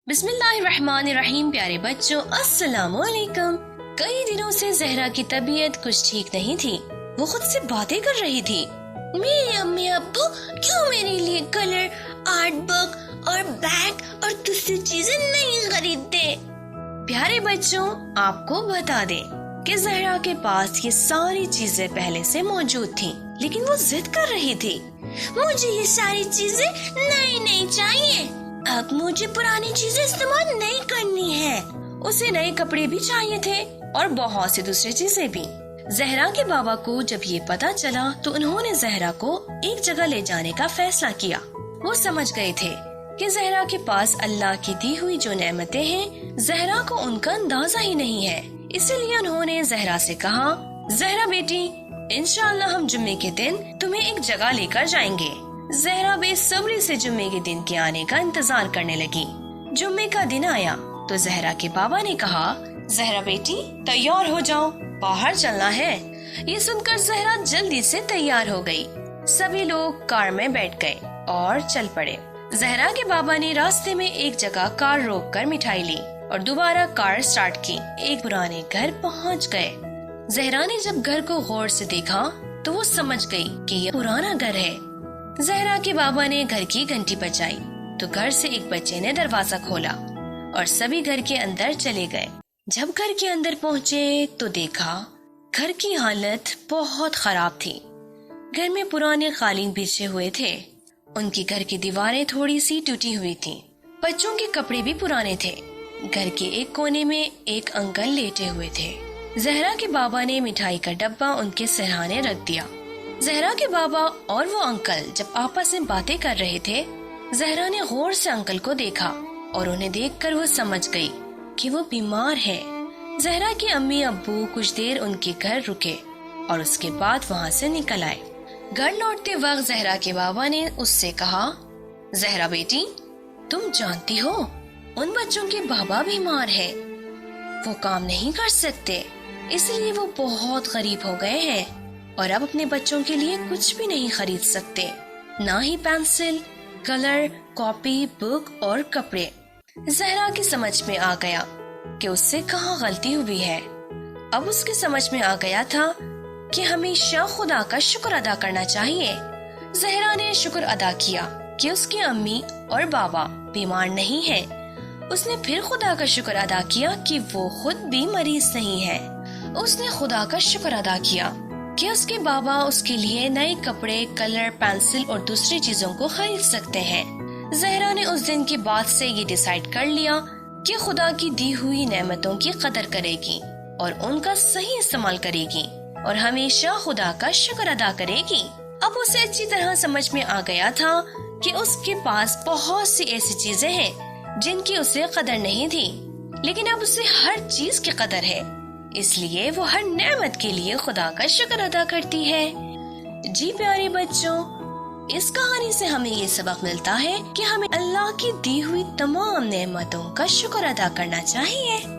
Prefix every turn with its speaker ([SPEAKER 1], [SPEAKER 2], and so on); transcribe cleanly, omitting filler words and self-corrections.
[SPEAKER 1] بسم اللہ الرحمن الرحیم. پیارے بچوں السلام علیکم. کئی دنوں سے زہرا کی طبیعت کچھ ٹھیک نہیں تھی. وہ خود سے باتیں کر رہی تھی. میرے امی ابو کیوں میرے لیے کلر، آرٹ بک اور بیگ اور دوسری چیزیں نہیں خریدتے؟ پیارے بچوں آپ کو بتا دیں کہ زہرا کے پاس یہ ساری چیزیں پہلے سے موجود تھیں، لیکن وہ ضد کر رہی تھی. مجھے یہ ساری چیزیں نئی چاہیے، اب مجھے پرانی چیزیں استعمال نہیں کرنی ہے. اسے نئے کپڑے بھی چاہیے تھے اور بہت سی دوسری چیزیں بھی. زہرا کے بابا کو جب یہ پتا چلا تو انہوں نے زہرا کو ایک جگہ لے جانے کا فیصلہ کیا. وہ سمجھ گئے تھے کہ زہرا کے پاس اللہ کی دی ہوئی جو نعمتیں ہیں زہرا کو ان کا اندازہ ہی نہیں ہے. اسی لیے انہوں نے زہرا سے کہا، زہرا بیٹی انشاءاللہ ہم جمعے کے دن تمہیں ایک جگہ لے کر جائیں گے. زہرا بے صبری سے جمعے کے دن کے آنے کا انتظار کرنے لگی. جمعے کا دن آیا تو زہرا کے بابا نے کہا، زہرا بیٹی تیار ہو جاؤ، باہر چلنا ہے. یہ سن کر زہرا جلدی سے تیار ہو گئی. سبھی لوگ کار میں بیٹھ گئے اور چل پڑے. زہرا کے بابا نے راستے میں ایک جگہ کار روک کر مٹھائی لی اور دوبارہ کار سٹارٹ کی. ایک پرانے گھر پہنچ گئے. زہرا نے جب گھر کو غور سے دیکھا تو وہ سمجھ گئی کہ یہ پرانا گھر ہے. زہرا کے بابا نے گھر کی گھنٹی بجائی تو گھر سے ایک بچے نے دروازہ کھولا اور سبھی گھر کے اندر چلے گئے. جب گھر کے اندر پہنچے تو دیکھا گھر کی حالت بہت خراب تھی. گھر میں پرانے قالین بچھے ہوئے تھے. ان کی گھر کی دیواریں تھوڑی سی ٹوٹی ہوئی تھیں. بچوں کے کپڑے بھی پرانے تھے. گھر کے ایک کونے میں ایک انکل لیٹے ہوئے تھے. زہرا کے بابا نے مٹھائی کا ڈبہ ان کے سرہانے رکھ دیا. زہرا کے بابا اور وہ انکل جب آپس میں باتیں کر رہے تھے، زہرا نے غور سے انکل کو دیکھا اور انہیں دیکھ کر وہ سمجھ گئی کہ وہ بیمار ہے. زہرا کے امی ابو کچھ دیر ان کے گھر رکے اور اس کے بعد وہاں سے نکل آئے. گھر لوٹتے وقت زہرا کے بابا نے اس سے کہا، زہرا بیٹی تم جانتی ہو ان بچوں کے بابا بیمار ہیں، وہ کام نہیں کر سکتے، اس لیے وہ بہت غریب ہو گئے ہیں اور اب اپنے بچوں کے لیے کچھ بھی نہیں خرید سکتے، نہ ہی پینسل، کلر، کاپی، بک اور کپڑے. زہرا کی سمجھ میں آ گیا کہ اس سے کہاں غلطی ہوئی ہے. اب اس کے سمجھ میں آ گیا تھا کہ ہمیشہ خدا کا شکر ادا کرنا چاہیے. زہرا نے شکر ادا کیا کہ اس کی امی اور بابا بیمار نہیں ہیں. اس نے پھر خدا کا شکر ادا کیا کہ وہ خود بھی مریض نہیں ہے. اس نے خدا کا شکر ادا کیا کہ اس کے بابا اس کے لیے نئے کپڑے، کلر، پینسل اور دوسری چیزوں کو خرید سکتے ہیں. زہرا نے اس دن کے بعد سے یہ ڈیسائیڈ کر لیا کہ خدا کی دی ہوئی نعمتوں کی قدر کرے گی اور ان کا صحیح استعمال کرے گی اور ہمیشہ خدا کا شکر ادا کرے گی. اب اسے اچھی طرح سمجھ میں آ گیا تھا کہ اس کے پاس بہت سی ایسی چیزیں ہیں جن کی اسے قدر نہیں تھی، لیکن اب اسے ہر چیز کی قدر ہے، اس لیے وہ ہر نعمت کے لیے خدا کا شکر ادا کرتی ہے. جی پیارے بچوں، اس کہانی سے ہمیں یہ سبق ملتا ہے کہ ہمیں اللہ کی دی ہوئی تمام نعمتوں کا شکر ادا کرنا چاہیے.